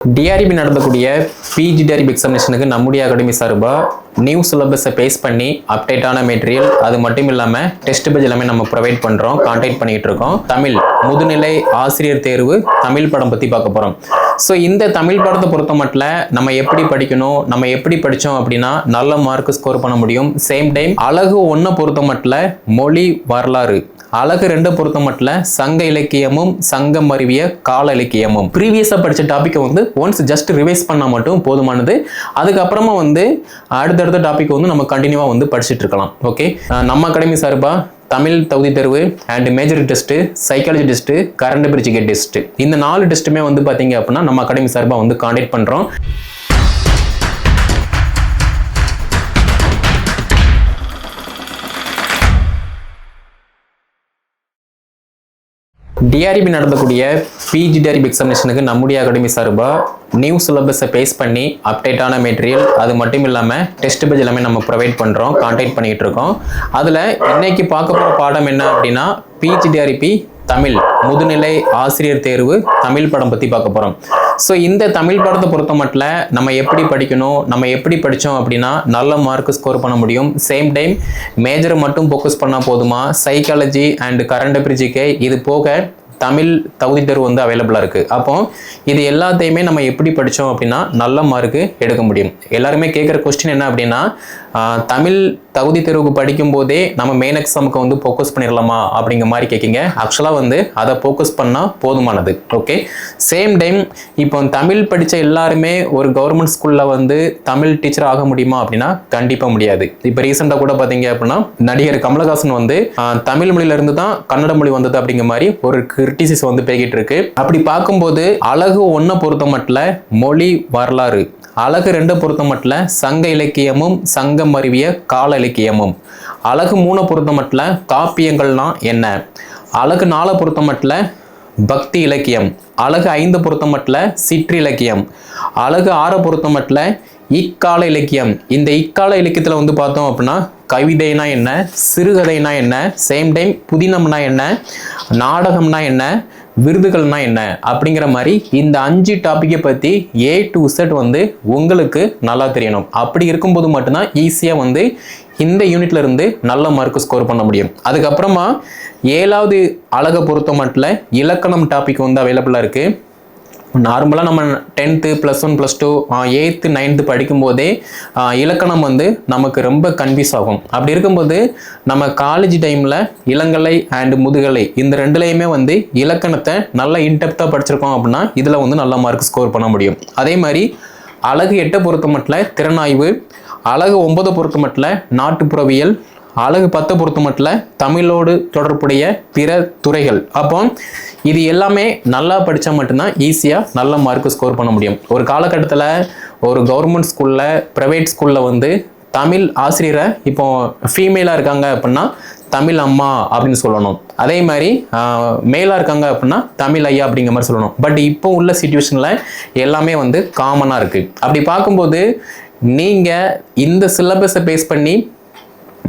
TRP நடத்தக்கூடிய PG TRP எக்ஸாமினேஷனுக்கு நம்முடைய academy சார்பாக நியூ சிலபஸை பேஸ் பண்ணி அப்டேட்டான மெட்டீரியல் அது மட்டும் இல்லாமல் டெஸ்ட் பேஜ் எல்லாமே நம்ம ப்ரொவைட் பண்ணுறோம், கான்டாக்ட் பண்ணிட்டு இருக்கோம். தமிழ் முதுநிலை ஆசிரியர் தேர்வு தமிழ் படம் பற்றி பார்க்க போகிறோம். ஸோ இந்த தமிழ் படத்தை பொறுத்த மட்டும் நம்ம எப்படி படிக்கணும், நம்ம எப்படி படித்தோம் அப்படின்னா நல்ல மார்க் ஸ்கோர் பண்ண முடியும். சேம் டைம் அழகு 1 பொறுத்த மட்டும் மொழி வரலாறு, அழகு 2 பொறுத்த மட்டும் சங்க இலக்கியமும் சங்கம் அறிவிய கால இலக்கியமும் ப்ரீவியஸா படிச்ச டாபிக்கை வந்து ஒன்ஸ் ஜஸ்ட் ரிவைஸ் பண்ணா மட்டும் போதுமானது. அதுக்கப்புறமா வந்து அடுத்தடுத்த டாபிக் வந்து நம்ம கண்டினியூவா வந்து படிச்சுட்டு இருக்கலாம். ஓகே, நம்ம அகாடமி சார்பா தமிழ் தகுதி தேர்வு and major test, psychology test, current affairs test, இந்த 4 டெஸ்ட்டுமே வந்து பாத்தீங்க அப்படின்னா நம்ம அகாடமி சார்பா வந்து கான்டாக்ட் பண்றோம். டிஆர்பி நடத்தக்கூடிய பிஜி டிஆர்பி எக்ஸாமினேஷனுக்கு நம்முடைய அகாடமி சார்பாக நியூ சிலபஸை பேஸ் பண்ணி அப்டேட்டான மெட்டீரியல் அது மட்டும் இல்லாமல் டெஸ்ட் பேஜ் எல்லாமே நம்ம ப்ரொவைட் பண்ணுறோம், கான்டாக்ட் பண்ணிட்டு இருக்கோம். அதில் இன்னைக்கு பார்க்க போகிற பாடம் என்ன அப்படின்னா பிஜி டிஆர்பி தமிழ் முதுநிலை ஆசிரியர் தேர்வு தமிழ் படம் பற்றி பார்க்க போகிறோம். ஸோ இந்த தமிழ் படத்தை பொறுத்த மட்டும் நம்ம எப்படி படிக்கணும், நம்ம எப்படி படித்தோம் அப்படின்னா நல்ல மார்க் ஸ்கோர் பண்ண முடியும். சேம் டைம் மேஜரை மட்டும் ஃபோக்கஸ் பண்ணால் போதுமா, சைக்காலஜி அண்ட் கரண்ட் அஃபேர்ஸ் இது போக தமிழ் தகுதி தேர்வு வந்து அவைலபிளாக இருக்குது. அப்போ இது எல்லாத்தையுமே நம்ம எப்படி படித்தோம் அப்படின்னா நல்ல மார்க்கு எடுக்க முடியும். எல்லாருமே கேட்குற கொஸ்டின் என்ன அப்படின்னா தமிழ் தகுதி தேர்வுக்கு படிக்கும் போதே நம்ம மெயின் எக்ஸாமுக்கு வந்து ஃபோக்கஸ் பண்ணிடலாமா அப்படிங்கிற மாதிரி கேட்குங்க. ஆக்சுவலாக வந்து அதை ஃபோக்கஸ் பண்ணால் போதுமானது. ஓகே, சேம் டைம் இப்போ தமிழ் படித்த எல்லாருமே ஒரு கவர்மெண்ட் ஸ்கூலில் வந்து தமிழ் டீச்சர் ஆக முடியுமா அப்படின்னா கண்டிப்பாக முடியாது. இப்போ ரீசெண்டாக கூட பார்த்தீங்க அப்படின்னா நடிகர் கமலஹாசன் வந்து தமிழ் மொழியிலிருந்து தான் கன்னட மொழி வந்தது அப்படிங்கிற மாதிரி ஒரு கிரிட்டிசிஸ் வந்து பேகிட்டு இருக்கு. அப்படி பார்க்கும்போது அழகு 1 பொறுத்த மட்டும் மொழி வரலாறு, அழகு 2 பொறுத்த மட்டும் சங்க இலக்கியமும் சங்கம் அறிவிய கால இலக்கியமும், அழகு 3 பொறுத்த மட்டும் காப்பியங்கள்னா என்ன, அழகு 4 பொறுத்த மட்டும் பக்தி இலக்கியம், அழகு 5 பொறுத்த மட்டும் சிற்றிலக்கியம், அழகு 6 பொறுத்த மட்டும் இக்கால இலக்கியம். இந்த இக்கால இலக்கியத்தில் வந்து பார்த்தோம் அப்படின்னா கவிதைனா என்ன, சிறுகதைனா என்ன, சேம் டைம் புதினம்னா என்ன, நாடகம்னா என்ன, விருதுகள்னா என்ன அப்படிங்கிற மாதிரி இந்த 5 டாப்பிக்கை பற்றி A to Z வந்து உங்களுக்கு நல்லா தெரியணும். அப்படி இருக்கும்போது மட்டும்தான் ஈஸியாக வந்து இந்த யூனிட்ல இருந்து நல்ல மார்க் ஸ்கோர் பண்ண முடியும். அதுக்கப்புறமா 7வது அழகை பொறுத்த மட்டும் இலக்கணம் டாபிக் வந்து அவைலபிளாக இருக்குது. நார்மலாக நம்ம 10th +1 +2 8th 9th படிக்கும்போதே இலக்கணம் வந்து நமக்கு ரொம்ப கன்ஃபியூஸ் ஆகும். அப்படி இருக்கும்போது நம்ம காலேஜ் டைமில் இளங்கலை அண்ட் முதுகலை இந்த 2லையுமே வந்து இலக்கணத்தை நல்லா இன்டெப்த்தாக படிச்சிருக்கோம் அப்படின்னா இதில் வந்து நல்ல மார்க் ஸ்கோர் பண்ண முடியும். அதே மாதிரி அழகு 8 பொறுத்த மட்டும் திறனாய்வு, அழகு 9 பொறுத்த மட்டும் நாட்டுப்புறவியல், அழகு 10 பொறுத்த மட்டும் தமிழோடு தொடர்புடைய பிற துறைகள். அப்போ இது எல்லாமே நல்லா படித்தா மட்டும்தான் ஈஸியாக நல்ல மார்க் ஸ்கோர் பண்ண முடியும். ஒரு காலகட்டத்தில் ஒரு கவர்மெண்ட் ஸ்கூலில் ப்ரைவேட் ஸ்கூலில் வந்து தமிழ் ஆசிரியரை இப்போ ஃபீமேலாக இருக்காங்க அப்படின்னா தமிழ் அம்மா அப்படின்னு சொல்லணும். அதே மாதிரி மேலாக இருக்காங்க அப்படின்னா தமிழ் ஐயா அப்படிங்கிற மாதிரி சொல்லணும். பட் இப்போ உள்ள சிச்சுவேஷனில் எல்லாமே வந்து காமனாக இருக்குது. அப்படி பார்க்கும்போது நீங்கள் இந்த சிலபஸை பேஸ் பண்ணி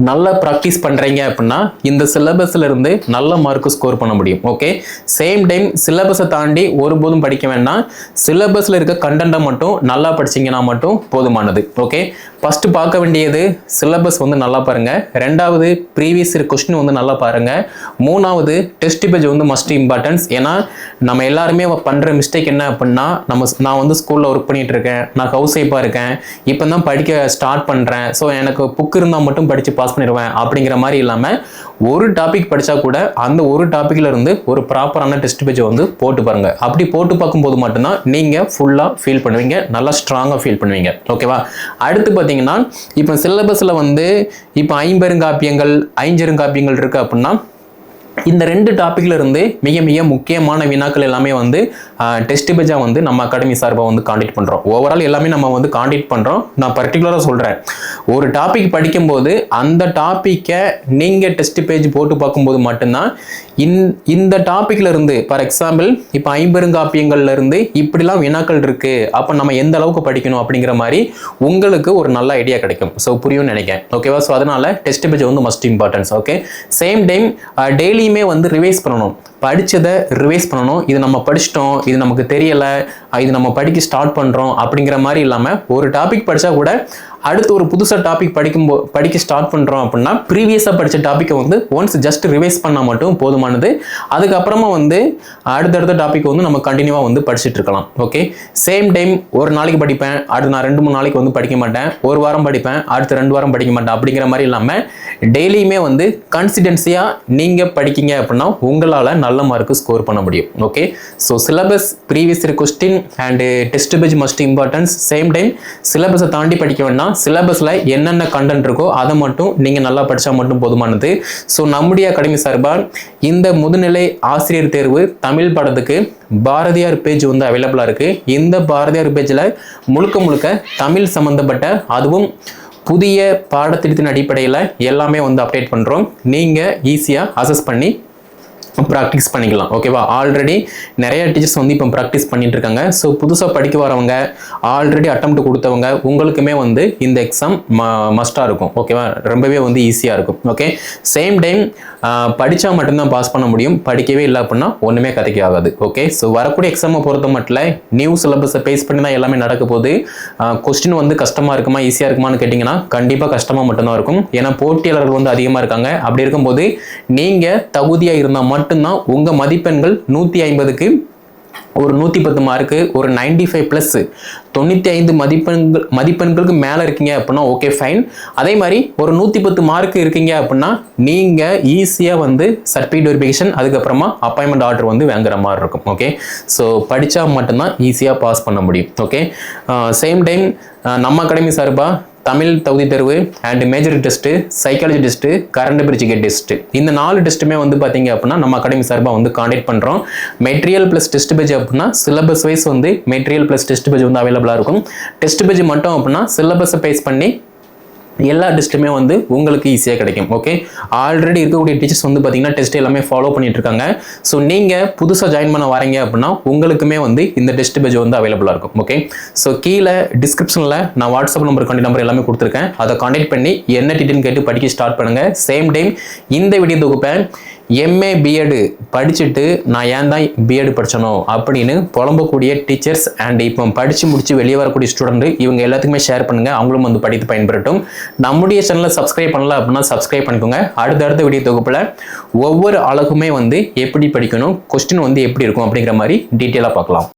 நல்லா ப்ராக்டிஸ் பண்ணுறீங்க அப்படின்னா இந்த சிலபஸில் இருந்து நல்ல மார்க் ஸ்கோர் பண்ண முடியும். ஓகே, சேம் டைம் சிலபஸை தாண்டி ஒருபோதும் படிக்க வேண்டாம். சிலபஸில் இருக்க கண்டென்ட்டை மட்டும் நல்லா படிச்சிங்கன்னா மட்டும் போதுமானது. ஓகே, ஃபஸ்ட்டு பார்க்க வேண்டியது சிலபஸ் வந்து நல்லா பாருங்கள். 2வது ப்ரீவியஸ் கொஸ்டின் வந்து நல்லா பாருங்கள். 3வது டெஸ்ட் பேஜ் வந்து மஸ்ட் இம்பார்ட்டன்ஸ். ஏன்னா நம்ம எல்லாருமே பண்ணுற மிஸ்டேக் என்ன அப்படின்னா நான் வந்து ஸ்கூலில் ஒர்க் பண்ணிட்டு இருக்கேன், நான் ஹவுஸ் ஒய்ஃபாக இருக்கேன், இப்போ தான் படிக்க ஸ்டார்ட் பண்ணுறேன், ஸோ எனக்கு புக் இருந்தால் மட்டும் படித்து பாஸ் பண்ணிடுவேன் அப்படிங்கிற மாதிரி இல்லாமல் ஒரு டாபிக் படித்தா கூட அந்த ஒரு டாப்பிக்கில் இருந்து ஒரு ப்ராப்பரான டெஸ்ட் பேஜை வந்து போட்டு பாருங்கள். அப்படி போட்டு பார்க்கும்போது மட்டும்தான் நீங்கள் ஃபுல்லாக ஃபீல் பண்ணுவீங்க, நல்லா ஸ்ட்ராங்காக ஃபீல் பண்ணுவீங்க. ஓகேவா? அடுத்து பார்த்தீங்கன்னா இப்போ சிலபஸில் வந்து இப்போ 50 காப்பியங்கள் 5 காப்பியங்கள் இருக்குது அப்படின்னா இந்த 2 டாப்பிக்ல இருந்து மிக மிக முக்கியமான வினாக்கள் எல்லாமே வந்து டெஸ்ட் பேஜா வந்து நம்ம அகாடமி சார்பாக வந்து கான்டாக்ட் பண்ணுறோம். ஓவரால் எல்லாமே நம்ம வந்து கான்டாக்ட் பண்ணுறோம். நான் பர்டிகுலராக சொல்கிறேன், ஒரு டாபிக் படிக்கும்போது அந்த டாப்பிக்கை நீங்கள் டெஸ்ட் பேஜ் போட்டு பார்க்கும்போது மட்டும்தான் இந்த டாப்பிக்ல இருந்து ஃபார் எக்ஸாம்பிள் இப்போ 50 காப்பியங்கள்ல இருந்து இப்படிலாம் வினாக்கள் இருக்கு, அப்போ நம்ம எந்த அளவுக்கு படிக்கணும் அப்படிங்கிற மாதிரி உங்களுக்கு ஒரு நல்ல ஐடியா கிடைக்கும். ஸோ புரியும்னு நினைக்கிறேன். ஓகேவா? ஸோ அதனால டெஸ்ட் பேஜ் வந்து must importance. Okay, same time டெய்லியுமே வந்து ரிவைஸ் பண்ணணும். படிச்சதை ரிவைஸ் பண்ணணும். இது நம்ம படிச்சிட்டோம், இது நமக்கு தெரியல, இது நம்ம படிக்க ஸ்டார்ட் பண்றோம் அப்படிங்கிற மாதிரி இல்லாம ஒரு டாபிக் படிச்சா கூட அடுத்து ஒரு புதுசா டாபிக் படிக்க ஸ்டார்ட் பண்றோம் அப்படின்னா ப்ரீவியஸா படிச்ச டாபிக்கை வந்து ஒன்ஸ் ஜஸ்ட் ரிவைஸ் பண்ணா மட்டும் போதுமானது. அதுக்கப்புறமா வந்து அடுத்தடுத்த டாபிக் வந்து நம்ம கண்டினியூவா வந்து படிச்சுட்டு இருக்கலாம். ஓகே, சேம் டைம் ஒரு நாளைக்கு படிப்பேன், அடுத்து நான் 2-3 நாளைக்கு வந்து படிக்க மாட்டேன், ஒரு வாரம் படிப்பேன், அடுத்து 2 வாரம் படிக்க மாட்டேன் அப்படிங்கிற மாதிரி இல்லாம டெய்லியுமே வந்து கன்சிஸ்டன்சியா நீங்க படிக்கீங்க அப்படின்னா உங்களால நல்ல மார்க் ஸ்கோர் பண்ண முடியும். Okay, so syllabus, previous year question and test page must importance. Same time சிலபஸை தாண்டி படிக்க வேண்டாம், சிலபஸ்ல என்னென்ன கண்டென்ட் இருக்கோ அதை மட்டும் நீங்க நல்லா படிச்சா மட்டும் போதுமானது. ஸோ நம்முடைய அகாடமி சார்பா இந்த முதுநிலை ஆசிரியர் தேர்வு தமிழ் பாடத்துக்கு பாரதியார் பேஜ் வந்து அவைலபிளா இருக்கு. இந்த பாரதியார் பேஜ்ல முழுக்க தமிழ் சம்பந்தப்பட்ட, அதுவும் புதிய பாடத்திட்டத்தின் அடிப்படையில் எல்லாமே வந்து அப்டேட் பண்றோம். நீங்க ஈஸியா அசஸ் பண்ணி ப்ராக்டிஸ் பண்ணிக்கலாம். ஓகேவா, ஆல்ரெடி நிறைய டீச்சர்ஸ் வந்து இப்போ ப்ராக்டிஸ் பண்ணிட்டு இருக்காங்க. ஸோ புதுசாக படிக்க வரவங்க, ஆல்ரெடி அட்டெம்ப்ட் கொடுத்தவங்க, உங்களுக்குமே வந்து இந்த எக்ஸாம் மஸ்டாக இருக்கும். ஓகேவா, ரொம்பவே வந்து ஈஸியாக இருக்கும். ஓகே, சேம் டைம் படித்தா மட்டும்தான் பாஸ் பண்ண முடியும், படிக்கவே இல்லை அப்படின்னா ஒன்றுமே கதைக்கு ஆகாது. ஓகே, ஸோ வரக்கூடிய எக்ஸாமை பொறுத்த மட்டும் நியூ சிலபஸை பேஸ் பண்ணி தான் எல்லாமே நடக்க போகுது. கொஸ்டின் வந்து கஷ்டமாக இருக்குமா ஈஸியாக இருக்குமான்னு கேட்டிங்கன்னா கண்டிப்பாக கஷ்டமாக மட்டும்தான் இருக்கும். ஏன்னா போட்டியாளர்கள் வந்து அதிகமாக இருக்காங்க. அப்படி இருக்கும்போது நீங்கள் தகுதியாக இருந்தால் மட்டும்தான் உங்க மதிப்பெண்கள் 150க்கு ஒரு 110 மார்க்கு, ஒரு 95 பிளஸ் 95 மதிப்பெண்களுக்கு மேல இருக்கீங்க அப்படின்னா ஓகே ஃபைன். அதே மாதிரி ஒரு 110 மார்க் இருக்கீங்க அப்படின்னா நீங்க ஈஸியா வந்து சர்டிஃபிகேட் வெரிஃபிகேஷன், அதுக்கப்புறமா அப்பாயின்மெண்ட் ஆர்டர் வந்து வாங்குற மாதிரி இருக்கும். ஓகே, ஸோ படிச்சா மட்டும்தான் ஈஸியா பாஸ் பண்ண முடியும். ஓகே, சேம் டைம் நம்ம அகாடமி சார்பா தமிழ் தகுதி தேர்வு and major test, psychology test, current பிரிட்ஜிகேட் டெஸ்ட், இந்த 4 டெஸ்ட்டுமே வந்து பார்த்தீங்க அப்படின்னா நம்ம அகாடமி சார்பாக வந்து கான்டாக்ட் பண்ணுறோம். மெட்டீரியல் ப்ளஸ் டெஸ்ட் பேஜ் அப்படின்னா சிலபஸ் வைஸ் வந்து மெட்டீரியல் ப்ளஸ் டெஸ்ட் பேஜ் வந்து அவைலபிளாக இருக்கும். டெஸ்ட் பேஜ் மட்டும் அப்படின்னா சிலபஸை பேஸ் பண்ணி எல்லா டெஸ்ட்டுமே வந்து உங்களுக்கு ஈஸியாக கிடைக்கும். ஓகே, ஆல்ரெடி இருக்கக்கூடிய டீச்சர்ஸ் வந்து பார்த்தீங்கன்னா டெஸ்ட் எல்லாமே ஃபாலோ பண்ணிட்டு இருக்காங்க. ஸோ நீங்கள் புதுசாக ஜாயின் பண்ண வரீங்க அப்படின்னா உங்களுக்குமே வந்து இந்த டெஸ்ட் பேஜ் வந்து அவைலபிளாக இருக்கும். ஓகே, ஸோ கீழே டிஸ்கிரிப்ஷனில் நான் வாட்ஸ்அப் நம்பர், கான்டாக்ட் நம்பர் எல்லாமே கொடுத்துருக்கேன். அதை கான்டாக்ட் பண்ணி என்ன டீட்டெயில் கேட்டு படிக்க ஸ்டார்ட் பண்ணுங்க. சேம் டைம் இந்த வீடியோ தொகுப்பை எம்ஏ பிஎட் படிச்சுட்டு நான் ஏன் தான் பிஎட் படிச்சனோ அப்படின்னு புலம்பக்கூடிய டீச்சர்ஸ் அண்ட் இப்போ படித்து முடிச்சு வெளியே வரக்கூடிய ஸ்டூடெண்ட், இவங்க எல்லாத்துக்குமே ஷேர் பண்ணுங்க, அவங்களும் வந்து படித்து பயன்பெறட்டும். நம்முடைய சேனலை சப்ஸ்கிரைப் பண்ணல அப்படின்னா சப்ஸ்கிரைப் பண்ணிக்கோங்க. அடுத்த வீடியோ தொகுப்புல ஒவ்வொரு அழகுமே வந்து எப்படி படிக்கணும், கொஸ்டின் வந்து எப்படி இருக்கும் அப்படிங்கிற மாதிரி டீட்டெயிலாக பார்க்கலாம்.